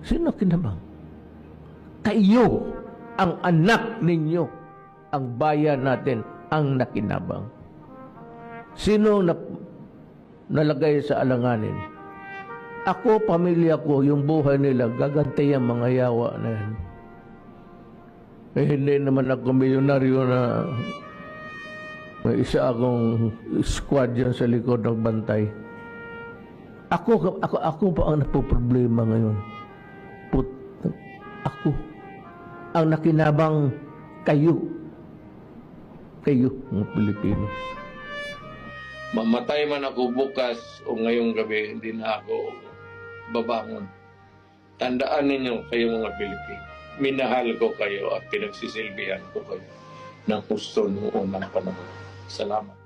Sino kinabang? Kayo, ang anak ninyo, ang bayan natin, ang nakinabang. Sino nalagay sa alanganin? Ako, pamilya ko, yung buhay nila, gagantay ang mga yawa na yan. Eh, hindi naman ako milyonaryo na may isa akong squad dyan sa likod ng bantay. Ako pa ang napoproblema ngayon. Ako ang nakinabang kayo. Kayo, mga Pilipino. Mamatay man ako bukas o ngayong gabi, hindi na ako babangon. Tandaan ninyo kayo mga Pilipino. Minahal ko kayo at pinagsisilbihan ko kayo ng gusto noong unang panahon. Salamat.